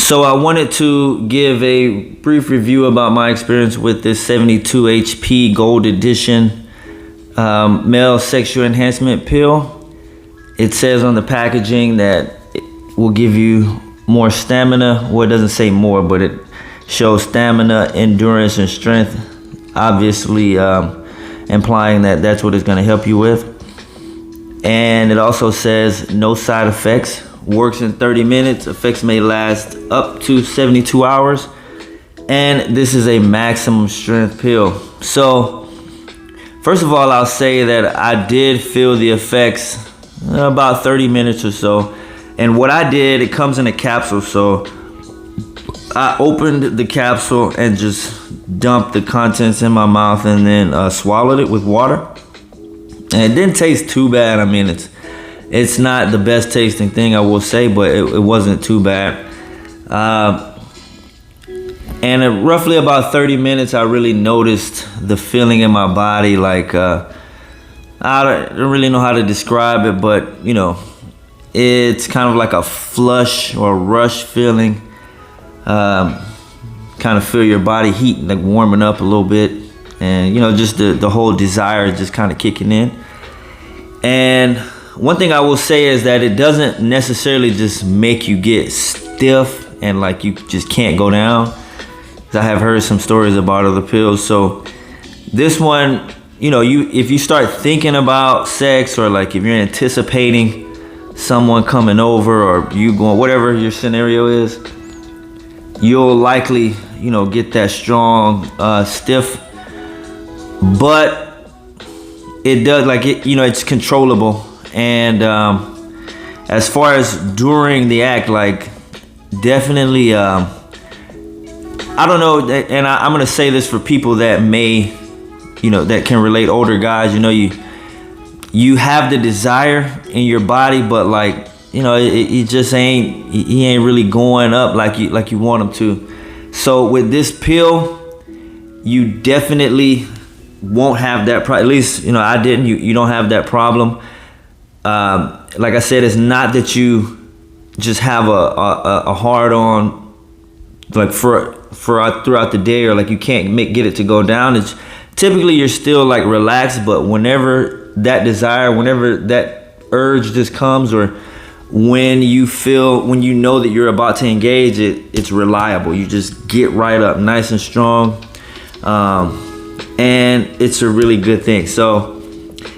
So I wanted to give a brief review about my experience with this 72 HP Gold Edition male sexual enhancement pill. It says on the packaging that it will give you more stamina. Well, it doesn't say more, but it shows stamina, endurance, and strength. Obviously implying that that's what it's going to help you with. And it also says no side effects. Works in 30 minutes. Effects may last up to 72 hours. And this is a maximum strength pill. So, first of all, I'll say that I did feel the effects about 30 minutes or so. And what I did, it comes in a capsule. So, I opened the capsule and just dumped the contents in my mouth and then swallowed it with water. And it didn't taste too bad. I mean, it's not the best tasting thing, I will say, but it wasn't too bad. And at roughly about 30 minutes, I really noticed the feeling in my body. Like, I don't really know how to describe it, but, you know, it's kind of like a flush or rush feeling. Kind of feel your body heat, like warming up a little bit. And, you know, just the whole desire just kind of kicking in. And one thing I will say is that it doesn't necessarily just make you get stiff and like you just can't go down. I have heard some stories about other pills. So this one, you know, if you start thinking about sex, or like if you're anticipating someone coming over or you going, whatever your scenario is, you'll likely, you know, get that strong stiff. But it does, like, it, you know, it's controllable. And as far as during the act, like, definitely, I don't know, and I'm gonna say this for people that may, you know, that can relate, older guys. You know, you have the desire in your body, but like, you know, it just ain't, he ain't really going up like you want him to. So with this pill, you definitely won't have that problem. At least, you know, I didn't. You don't have that problem. Like I said, it's not that you just have a hard on like for throughout the day, or like you can't get it to go down. It's typically you're still like relaxed, but whenever that desire, whenever that urge just comes, or when you know that you're about to engage it, it's reliable. You just get right up nice and strong. And it's a really good thing. So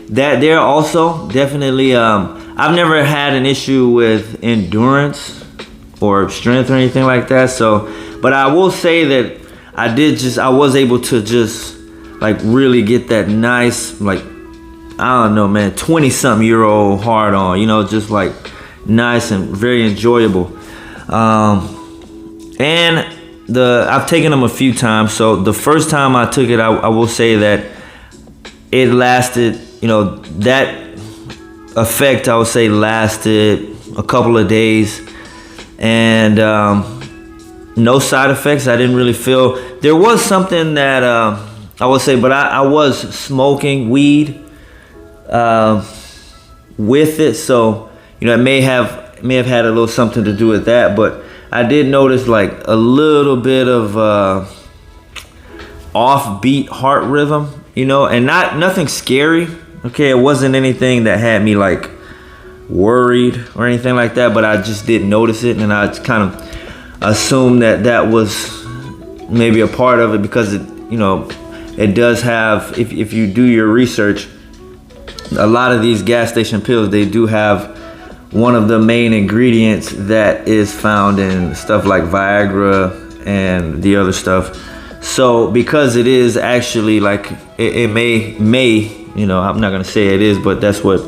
that there also definitely, I've never had an issue with endurance or strength or anything like that. So, but I will say that I was able to just like really get that nice, like, I don't know, man, 20-something-year-old hard on, you know, just like nice and very enjoyable. And I've taken them a few times. So the first time I took it, I will say that it lasted, you know, that effect, I would say, lasted a couple of days. And no side effects. I didn't really feel. There was something that I would say, but I was smoking weed with it. So, you know, it may have had a little something to do with that. But I did notice like a little bit of offbeat heart rhythm, you know, and nothing scary. Okay, it wasn't anything that had me like worried or anything like that, but I just didn't notice it, and I kind of assumed that was maybe a part of it, because it, you know, it does have, if you do your research, a lot of these gas station pills, they do have one of the main ingredients that is found in stuff like Viagra and the other stuff. So because it is actually like, it may, you know, I'm not gonna say it is, but that's what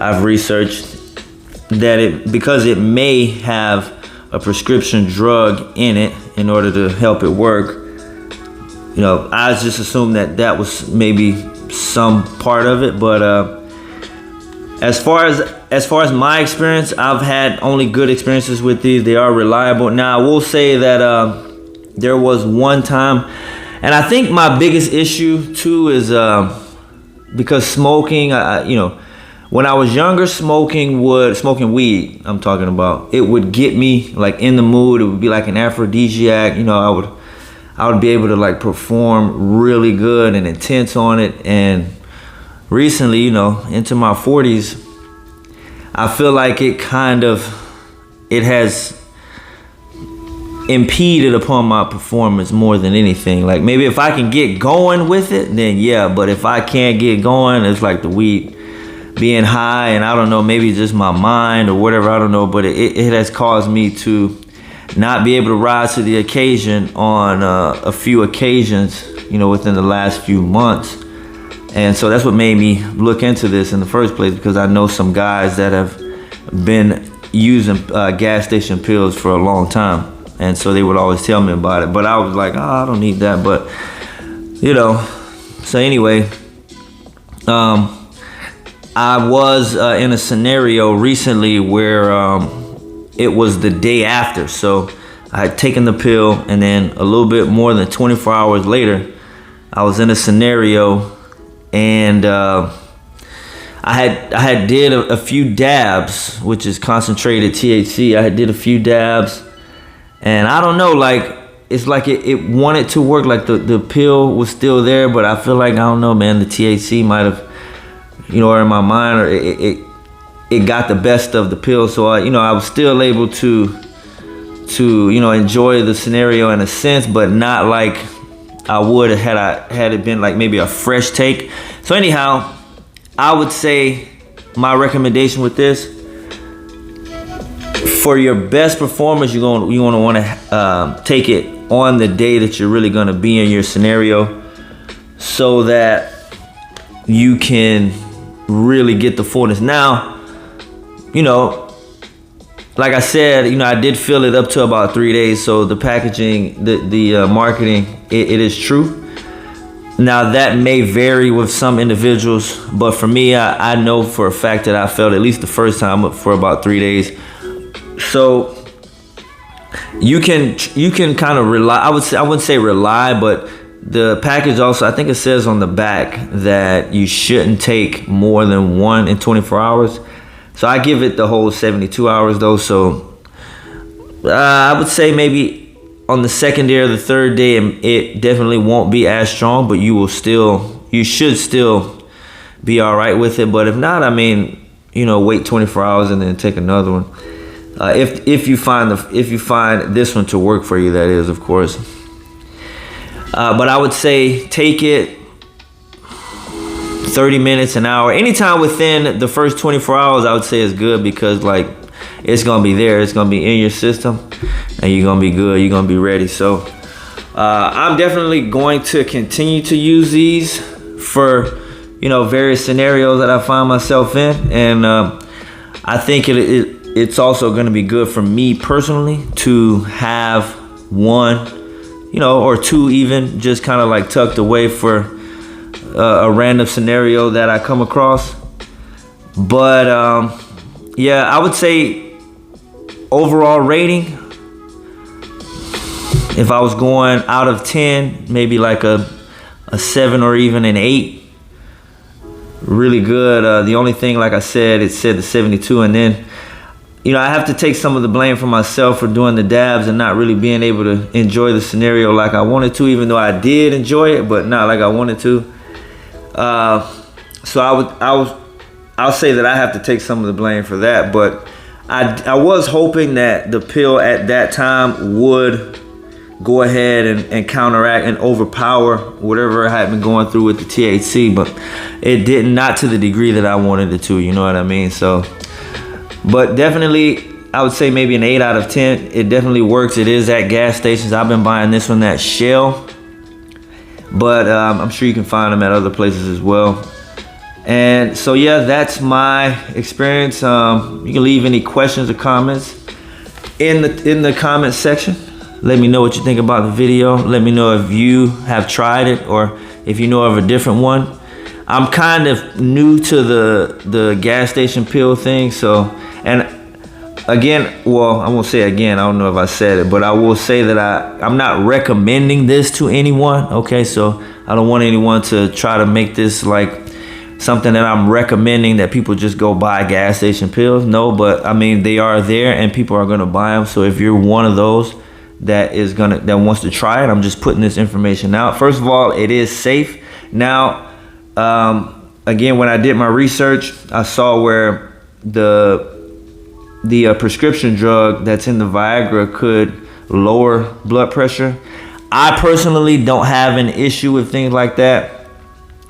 I've researched, that because it may have a prescription drug in it in order to help it work, you know, I just assumed that was maybe some part of it. But as far as my experience, I've had only good experiences with these. They are reliable. Now I will say that there was one time, and I think my biggest issue too is because smoking, you know, when I was younger, smoking weed, I'm talking about, it would get me like in the mood. It would be like an aphrodisiac. You know, I would be able to like perform really good and intense on it. And recently, you know, into my 40s, I feel like it has impeded upon my performance more than anything. Like maybe if I can get going with it, then yeah, but if I can't get going, it's like the weed being high, and I don't know, maybe just my mind or whatever, I don't know, but it has caused me to not be able to rise to the occasion on a few occasions, you know, within the last few months. And so that's what made me look into this in the first place, because I know some guys that have been using gas station pills for a long time. And so they would always tell me about it. But I was like, oh, I don't need that. But, you know, so anyway, I was in a scenario recently where it was the day after. So I had taken the pill, and then a little bit more than 24 hours later, I was in a scenario, and I had did a few dabs, which is concentrated THC. I had did a few dabs, and I don't know, like, it's like it wanted to work, like the pill was still there, but I feel like, I don't know, man, the THC might have, you know, or in my mind, or it got the best of the pill. So I was still able to you know, enjoy the scenario in a sense, but not like I would had it been like maybe a fresh take. So anyhow, I would say my recommendation with this, for your best performance, you're gonna want to take it on the day that you're really gonna be in your scenario, so that you can really get the fullness. Now, you know, like I said, you know, I did fill it up to about 3 days. So the packaging, the marketing, it is true. Now that may vary with some individuals, but for me, I know for a fact that I felt at least the first time for about 3 days. So you can kind of rely. I wouldn't say rely, but the package also, I think it says on the back that you shouldn't take more than one in 24 hours. So I give it the whole 72 hours though. So I would say maybe on the second day or the third day, it definitely won't be as strong, but you should still be all right with it. But if not, I mean, you know, wait 24 hours and then take another one. If you find this one to work for you, that is, of course. But I would say take it 30 minutes, an hour, anytime within the first 24 hours, I would say is good, because like it's gonna be there, it's gonna be in your system, and you're gonna be good, you're gonna be ready. So I'm definitely going to continue to use these for, you know, various scenarios that I find myself in, and I think it's also going to be good for me personally to have one, you know, or two even, just kind of like tucked away for a random scenario that I come across. But yeah, I would say overall rating, if I was going out of 10, maybe like a 7 or even an 8. Really good. The only thing, like I said, it said the 72, and then, you know, I have to take some of the blame for myself for doing the dabs and not really being able to enjoy the scenario like I wanted to, even though I did enjoy it, but not like I wanted to. So I'll say that I have to take some of the blame for that. But I was hoping that the pill at that time would go ahead and counteract and overpower whatever I had been going through with the THC, but it did not to the degree that I wanted it to, you know what I mean? So, but definitely, I would say maybe an 8 out of 10. It definitely works. It is at gas stations. I've been buying this one at Shell, but I'm sure you can find them at other places as well. And so, yeah, that's my experience. You can leave any questions or comments in the comment section. Let me know what you think about the video. Let me know if you have tried it or if you know of a different one. I'm kind of new to the gas station pill thing, so, and again, well, I won't say again, I don't know if I said it, but I will say that I'm not recommending this to anyone, okay? So I don't want anyone to try to make this like something that I'm recommending that people just go buy gas station pills. No, but I mean, they are there and people are gonna buy them. So if you're one of those that wants to try it, I'm just putting this information out. First of all, it is safe. Now, again, when I did my research, I saw where the prescription drug that's in the Viagra could lower blood pressure. I personally don't have an issue with things like that.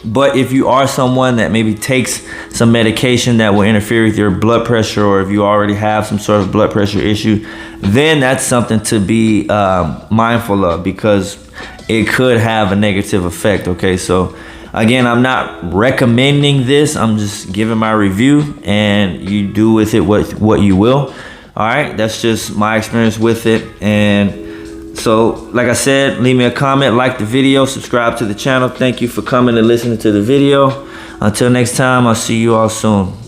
But if you are someone that maybe takes some medication that will interfere with your blood pressure, or if you already have some sort of blood pressure issue, then that's something to be mindful of, because it could have a negative effect. Okay, so again, I'm not recommending this. I'm just giving my review, and you do with it what you will. All right, that's just my experience with it. And so, like I said, leave me a comment, like the video, subscribe to the channel. Thank you for coming and listening to the video. Until next time, I'll see you all soon.